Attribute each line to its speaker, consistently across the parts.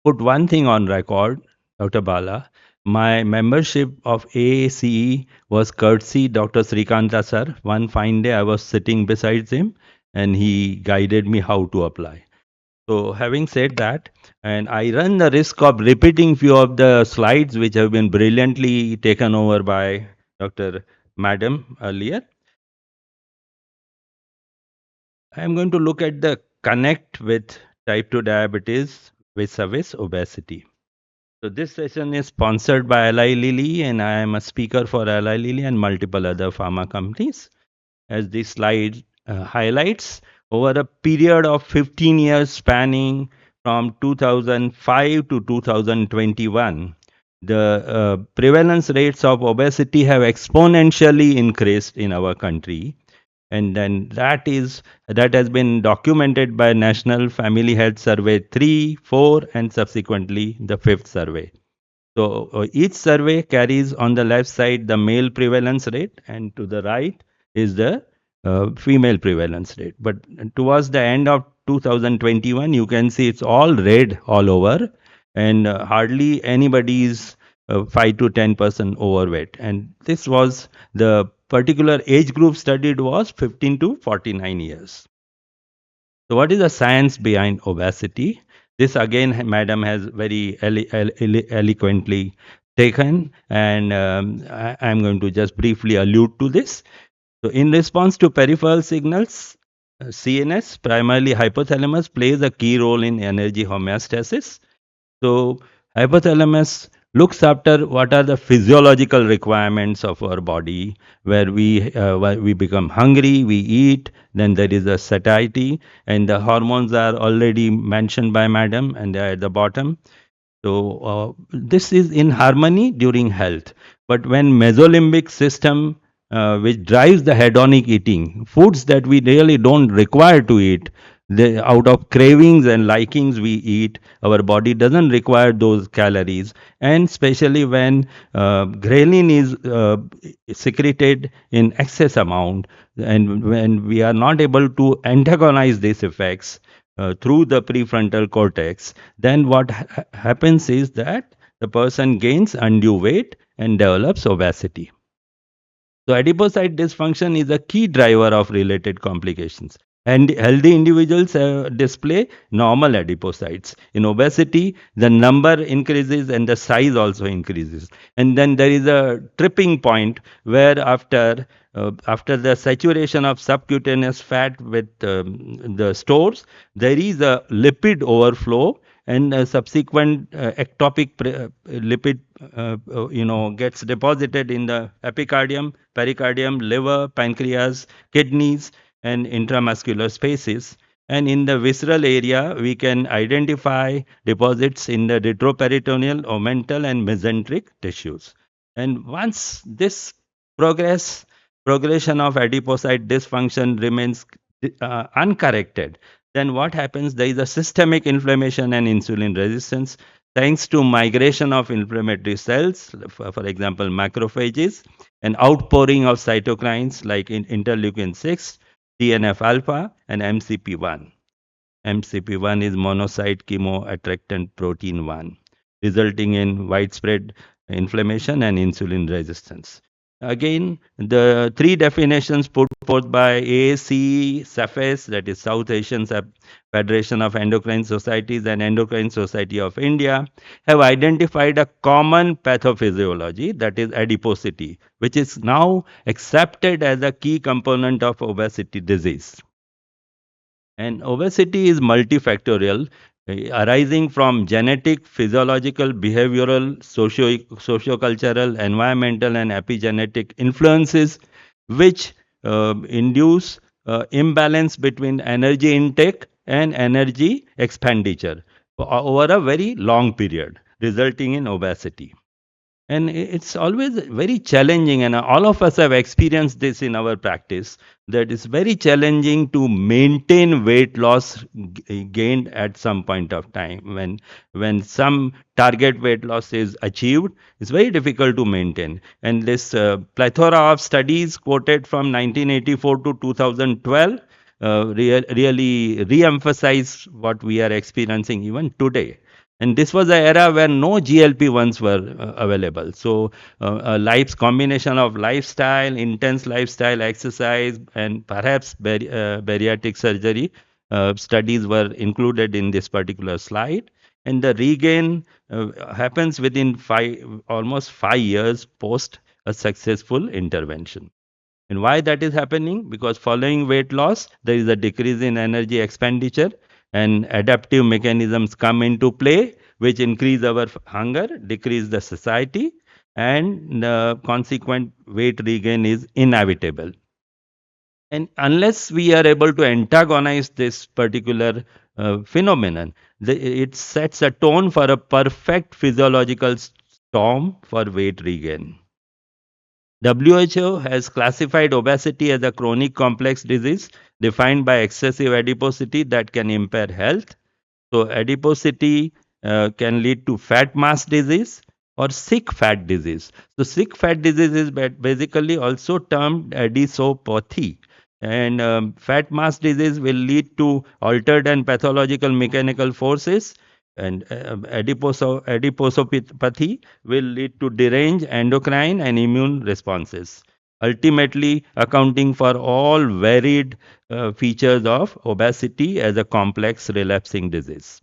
Speaker 1: put one thing on record, Dr. Bala. My membership of AACE was courtesy Dr. Srikanta sir. One fine day I was sitting beside him and he guided me how to apply. So having said that, and I run the risk of repeating few of the slides which have been brilliantly taken over by Dr. Madam earlier. I am going to look at the connect with type 2 diabetes vis-a-vis obesity. So this session is sponsored by Eli Lilly and I am a speaker for Eli Lilly and multiple other pharma companies. As this slide highlights, over a period of 15 years spanning from 2005 to 2021, the prevalence rates of obesity have exponentially increased in our country. And then that has been documented by National Family Health Survey 3, 4, and subsequently the 5th survey. So each survey carries on the left side the male prevalence rate, and to the right is the female prevalence rate. But towards the end of 2021, you can see it's all red all over, and hardly anybody is 5 to 10% overweight. And this was the particular age group studied was 15 to 49 years. So, what is the science behind obesity? This again, Madam has very eloquently taken, and I am going to just briefly allude to this. So, in response to peripheral signals, CNS, primarily hypothalamus, plays a key role in energy homeostasis. So, hypothalamus looks after what are the physiological requirements of our body, where we become hungry, we eat, then there is a satiety, and the hormones are already mentioned by Madam, and they are at the bottom. So this is in harmony during health. But when mesolimbic system, which drives the hedonic eating, foods that we really don't require to eat, out of cravings and likings we eat, our body doesn't require those calories. And especially when ghrelin is secreted in excess amount, and when we are not able to antagonize these effects, through the prefrontal cortex, then what happens is that the person gains undue weight and develops obesity. So adipocyte dysfunction is a key driver of related complications. And healthy individuals display normal adipocytes. In obesity, the number increases and the size also increases. And then there is a tripping point where after the saturation of subcutaneous fat with the stores, there is a lipid overflow and a subsequent ectopic lipid gets deposited in the epicardium, pericardium, liver, pancreas, kidneys, and intramuscular spaces. And in the visceral area, we can identify deposits in the retroperitoneal, omental, and mesenteric tissues. And once this progression of adipocyte dysfunction remains uncorrected, then what happens? There is a systemic inflammation and insulin resistance thanks to migration of inflammatory cells, for example, macrophages, and outpouring of cytokines like interleukin 6, TNF alpha, and MCP1. MCP1 is monocyte chemoattractant protein 1, resulting in widespread inflammation and insulin resistance. Again, the three definitions put forth by AACE, SAFES, that is South Asian Federation of Endocrine Societies and Endocrine Society of India, have identified a common pathophysiology, that is adiposity, which is now accepted as a key component of obesity disease. And obesity is multifactorial, arising from genetic, physiological, behavioral, socio-cultural, environmental, and epigenetic influences, which induce imbalance between energy intake and energy expenditure over a very long period, resulting in obesity. And it's always very challenging, and all of us have experienced this in our practice, that it's very challenging to maintain weight loss gained at some point of time. When some target weight loss is achieved, it's very difficult to maintain. And this plethora of studies quoted from 1984 to 2012 really re-emphasize what we are experiencing even today. And this was the era where no GLP-1s were available. So, life's combination of lifestyle, intense lifestyle, exercise, and perhaps bariatric surgery studies were included in this particular slide. And the regain happens within almost 5 years post a successful intervention. And why that is happening? Because following weight loss, there is a decrease in energy expenditure and adaptive mechanisms come into play, which increase our hunger, decrease the satiety, and the consequent weight regain is inevitable. And unless we are able to antagonize this particular phenomenon, it sets a tone for a perfect physiological storm for weight regain. WHO has classified obesity as a chronic complex disease defined by excessive adiposity that can impair health. So, adiposity can lead to fat mass disease or sick fat disease. So, sick fat disease is basically also termed adipopathy. And fat mass disease will lead to altered and pathological mechanical forces. And adipopathy will lead to deranged endocrine and immune responses, ultimately accounting for all varied features of obesity as a complex relapsing disease.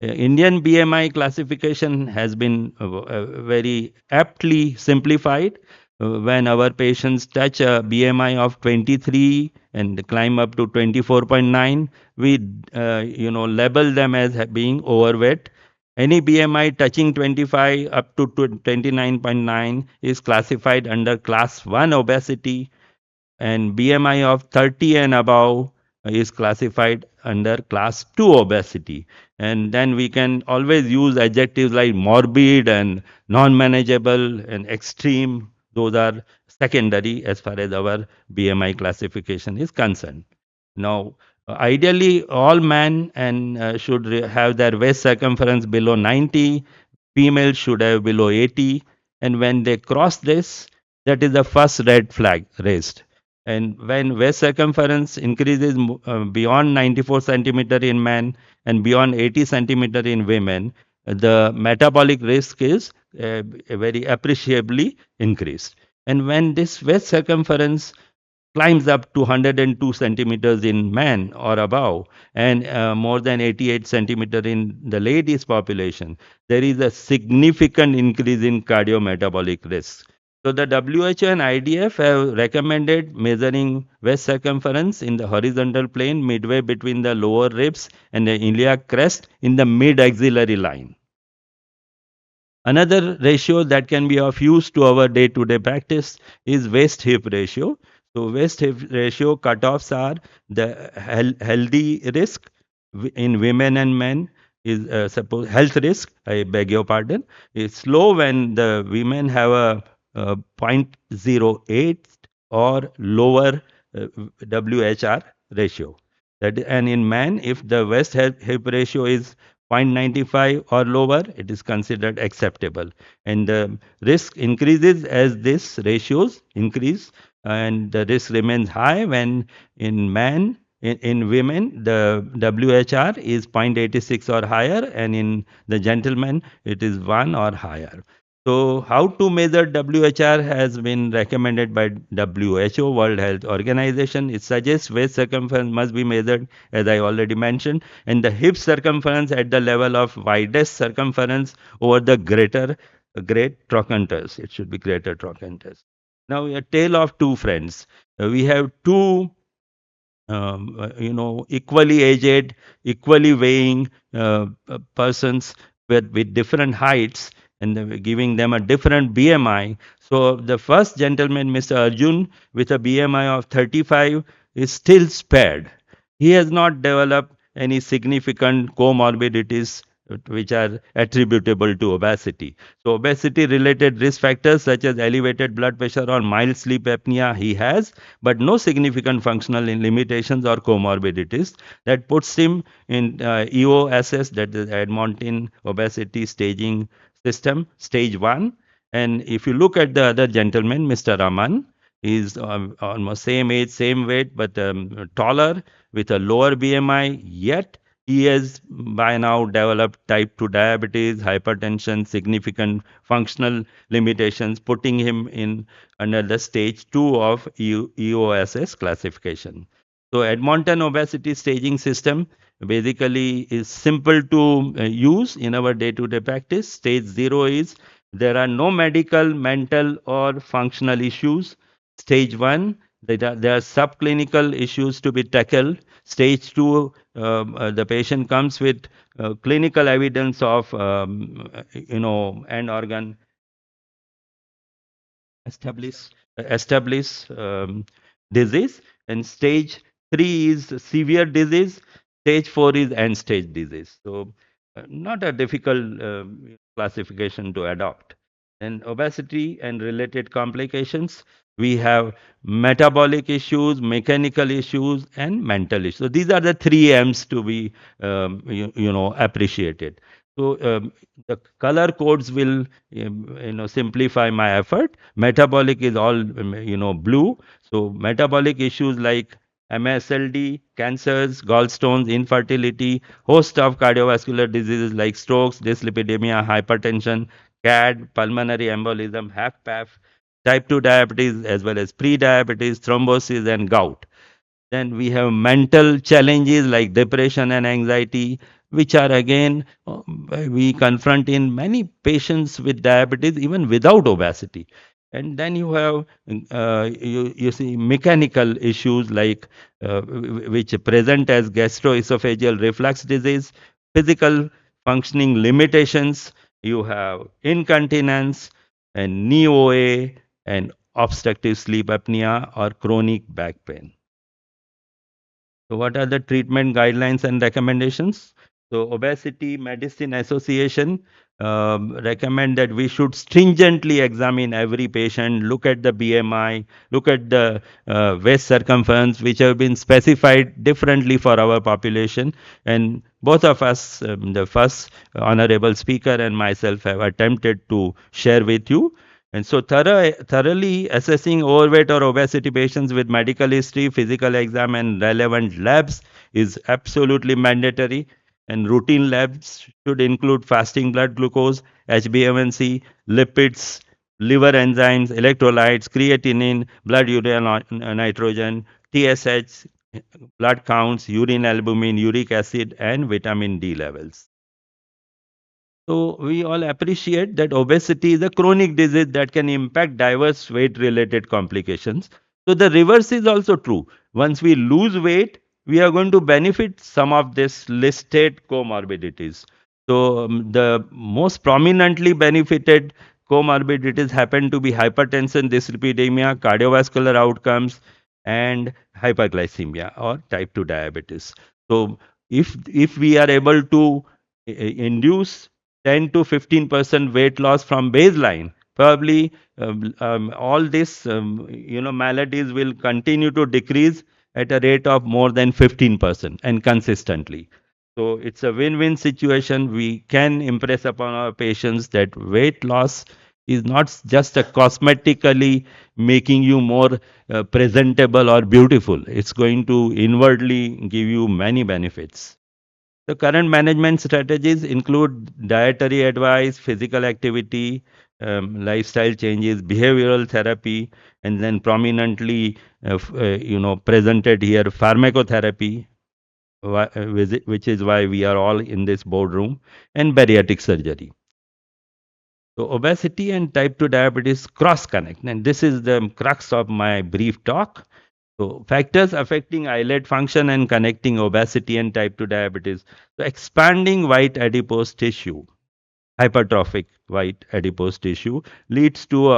Speaker 1: Indian BMI classification has been very aptly simplified. When our patients touch a BMI of 23 and climb up to 24.9, we label them as being overweight. Any BMI touching 25 up to 29.9 is classified under class 1 obesity, and BMI of 30 and above is classified under class 2 obesity. And then we can always use adjectives like morbid and non-manageable and extreme. Those are secondary as far as our BMI classification is concerned. Now, ideally, all men and should have their waist circumference below 90. Females should have below 80. And when they cross this, that is the first red flag raised. And when waist circumference increases beyond 94 centimeter in men and beyond 80 centimeter in women, the metabolic risk is very appreciably increased. And when this waist circumference climbs up to 102 centimeters in men or above and more than 88 centimeter in the ladies population, there is a significant increase in cardiometabolic risk. So the WHO and IDF have recommended measuring waist circumference in the horizontal plane midway between the lower ribs and the iliac crest in the mid-axillary line. Another ratio that can be of use to our day-to-day practice is waist-hip ratio. So waist-hip ratio cutoffs are the healthy risk in women and men is suppose health risk, I beg your pardon, is low when the women have a, zero 0.08 or lower WHR ratio. And in men, if the waist hip ratio is 0.95 or lower, it is considered acceptable. And the risk increases as these ratios increase, and the risk remains high when in men. In women, the WHR is 0.86 or higher, and in the gentleman, it is 1 or higher. So, how to measure WHR has been recommended by WHO, World Health Organization. It suggests waist circumference must be measured, as I already mentioned, and the hip circumference at the level of widest circumference over the great trochanterus. It should be greater trochanterus. Now, a tale of two friends. We have two equally aged, equally weighing persons with different heights, and giving them a different BMI. So the first gentleman, Mr. Arjun, with a BMI of 35, is still spared. He has not developed any significant comorbidities which are attributable to obesity. So obesity related risk factors such as elevated blood pressure or mild sleep apnea he has, but no significant functional limitations or comorbidities. That puts him in EOSS, that is Edmonton Obesity Staging System, stage 1. And if you look at the other gentleman, Mr. Raman, he is almost same age, same weight, but taller with a lower BMI, yet He has by now developed type 2 diabetes, hypertension, significant functional limitations, putting him in under the stage 2 of EOSS classification. So Edmonton obesity staging system basically is simple to use in our day-to-day practice. Stage 0 is there are no medical, mental or functional issues. Stage 1, there are subclinical issues to be tackled. Stage 2, the patient comes with clinical evidence of, end organ establish disease, and stage 3 is severe disease, stage 4 is end stage disease. So not a difficult classification to adopt. And obesity and related complications, we have metabolic issues, mechanical issues and mental issues. So these are the 3 M's to be appreciated. So the color codes will simplify my effort. Metabolic is all blue. So metabolic issues like MSLD, cancers, gallstones, infertility, host of cardiovascular diseases like strokes, dyslipidemia, hypertension, CAD, pulmonary embolism, HFpEF, type 2 diabetes as well as pre-diabetes, thrombosis and gout. Then we have mental challenges like depression and anxiety, which are again we confront in many patients with diabetes even without obesity. And then you have you see mechanical issues like which present as gastroesophageal reflux disease, physical functioning limitations. You have incontinence and knee OA and obstructive sleep apnea or chronic back pain. So what are the treatment guidelines and recommendations? So Obesity Medicine Association recommend that we should stringently examine every patient, look at the BMI, look at the waist circumference, which have been specified differently for our population. And both of us, the first honorable speaker and myself, have attempted to share with you. And so thoroughly assessing overweight or obesity patients with medical history, physical exam, and relevant labs is absolutely mandatory. And routine labs should include fasting blood glucose, HbA1c, lipids, liver enzymes, electrolytes, creatinine, blood urea nitrogen, TSH, blood counts, urine albumin, uric acid, and vitamin D levels. So we all appreciate that obesity is a chronic disease that can impact diverse weight related complications. So the reverse is also true. Once we lose weight, we are going to benefit some of this listed comorbidities. So the most prominently benefited comorbidities happen to be hypertension, dyslipidemia, cardiovascular outcomes, and hyperglycemia or type 2 diabetes. So if we are able to induce 10 to 15% weight loss from baseline, probably all these maladies will continue to decrease at a rate of more than 15% and consistently. So it's a win-win situation. We can impress upon our patients that weight loss is not just a cosmetically making you more presentable or beautiful. It's going to inwardly give you many benefits. The current management strategies include dietary advice, physical activity, lifestyle changes, behavioral therapy, and then prominently, presented here pharmacotherapy, which is why we are all in this boardroom, and bariatric surgery. So obesity and type 2 diabetes cross connect, and this is the crux of my brief talk. So factors affecting islet function and connecting obesity and type 2 diabetes. So expanding white adipose tissue, hypertrophic white adipose tissue leads to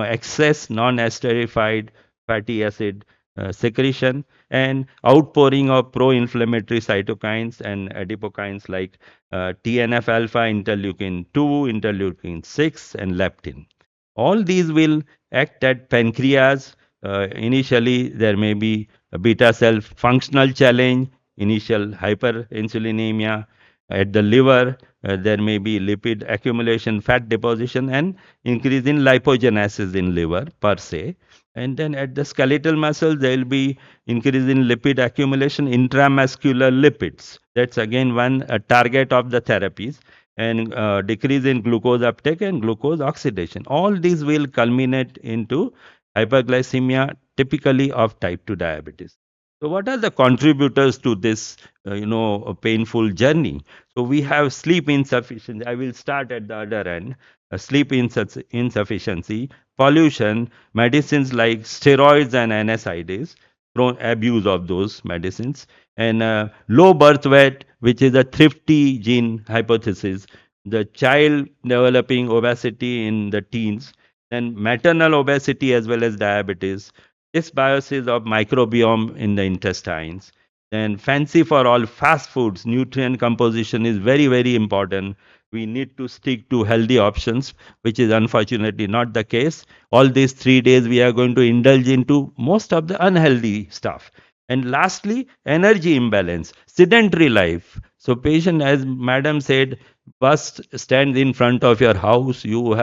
Speaker 1: excess non-esterified fatty acid secretion and outpouring of pro-inflammatory cytokines and adipokines like TNF alpha, interleukin 2, interleukin 6, and leptin. All these will act at pancreas. Initially, there may be a beta cell functional challenge, initial hyperinsulinemia. At the liver, there may be lipid accumulation, fat deposition, and increase in lipogenesis in liver per se. And then at the skeletal muscle, there will be increase in lipid accumulation, intramuscular lipids. That's again one target of the therapies, and decrease in glucose uptake and glucose oxidation. All these will culminate into hyperglycemia, typically of type 2 diabetes. So, what are the contributors to this, painful journey? So, we have sleep insufficiency. I will start at the other end. Insufficiency, pollution, medicines like steroids and NSAIDs, abuse of those medicines, and low birth weight, which is a thrifty gene hypothesis, the child developing obesity in the teens, then maternal obesity as well as diabetes, dysbiosis of microbiome in the intestines, then fancy for all fast foods, nutrient composition is very, very important. We need to stick to healthy options, which is unfortunately not the case. All these 3 days, we are going to indulge into most of the unhealthy stuff. And lastly, energy imbalance, sedentary life. So, patient, as madam said, bus stands in front of your house. You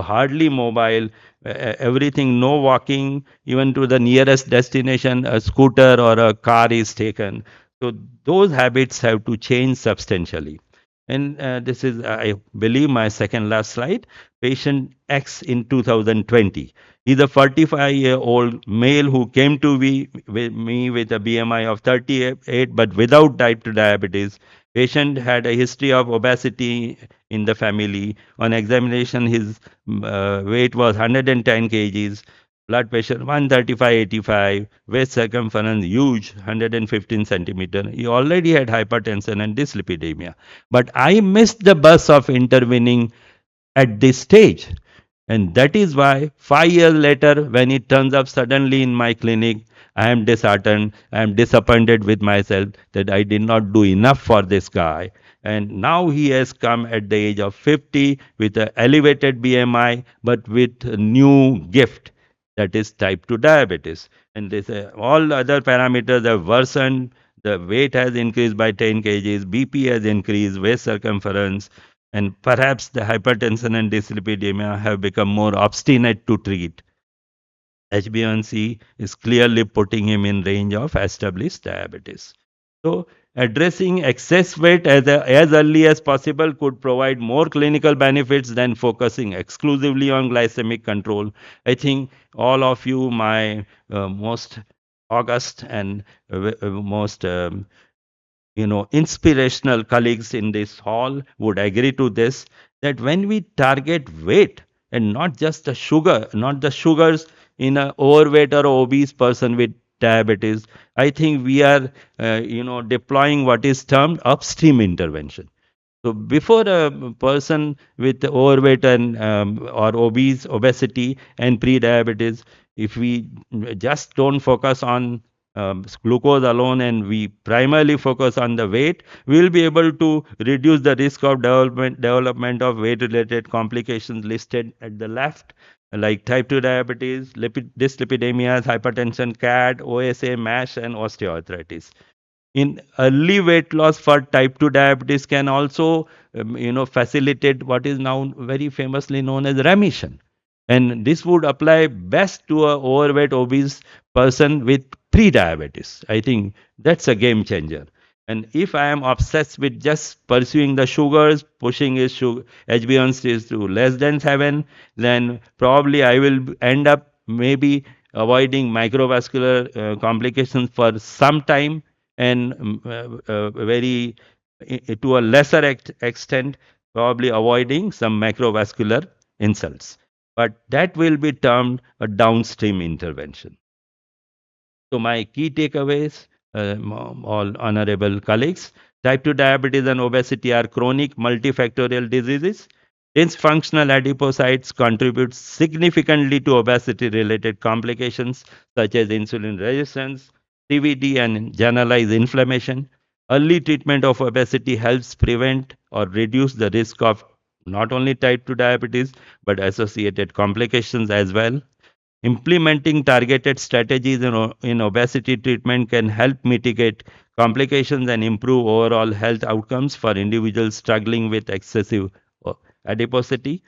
Speaker 1: hardly mobile. Everything, no walking, even to the nearest destination. A scooter or a car is taken. So those habits have to change substantially. And this is, I believe, my second last slide. Patient X in 2020. He's a 45-year-old male who came to me with a BMI of 38, but without type 2 diabetes. Patient had a history of obesity in the family. On examination, his weight was 110 kgs, blood pressure 135/85, waist circumference huge, 115 centimeter. He already had hypertension and dyslipidemia. But I missed the bus of intervening at this stage. And that is why 5 years later, when it turns up suddenly in my clinic, I am disheartened. I am disappointed with myself that I did not do enough for this guy. And now he has come at the age of 50 with an elevated BMI, but with a new gift, that is type 2 diabetes. And this, all other parameters have worsened. The weight has increased by 10 kgs, BP has increased, waist circumference, and perhaps the hypertension and dyslipidemia have become more obstinate to treat. HbA1c is clearly putting him in range of established diabetes. So, addressing excess weight as early as possible could provide more clinical benefits than focusing exclusively on glycemic control. I think all of you, my most august and most inspirational colleagues in this hall would agree to this, that when we target weight and not just the sugar, not the sugars in an overweight or obese person with diabetes, I think we are, deploying what is termed upstream intervention. So before a person with overweight and or obesity and pre-diabetes, if we just don't focus on glucose alone and we primarily focus on the weight, we will be able to reduce the risk of development of weight-related complications listed at the left, like type 2 diabetes, dyslipidemias, hypertension, CAD, OSA, MASH, and osteoarthritis. In early weight loss for type 2 diabetes can also facilitate what is now very famously known as remission, and this would apply best to a overweight obese person with pre-diabetes. I think that's a game changer. And if I am obsessed with just pursuing the sugars, pushing his HbA1c to less than 7, then probably I will end up maybe avoiding microvascular complications for some time, and very to a lesser extent probably avoiding some macrovascular insults, but that will be termed a downstream intervention. So my key takeaways, all honorable colleagues, type 2 diabetes and obesity are chronic multifactorial diseases. Dysfunctional adipocytes contribute significantly to obesity-related complications such as insulin resistance, CVD, and generalized inflammation. Early treatment of obesity helps prevent or reduce the risk of not only type 2 diabetes but associated complications as well. Implementing targeted strategies in obesity treatment can help mitigate complications and improve overall health outcomes for individuals struggling with excessive uh, adiposity.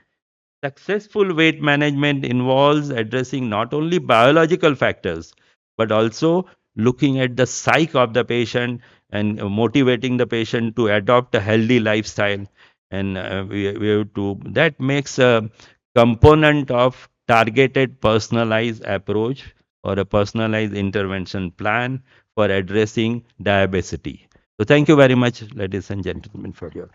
Speaker 1: Successful weight management involves addressing not only biological factors, but also looking at the psyche of the patient and motivating the patient to adopt a healthy lifestyle. And we have to, that makes a component of targeted personalized approach or a personalized intervention plan for addressing diabetes. So thank you very much, ladies and gentlemen, for your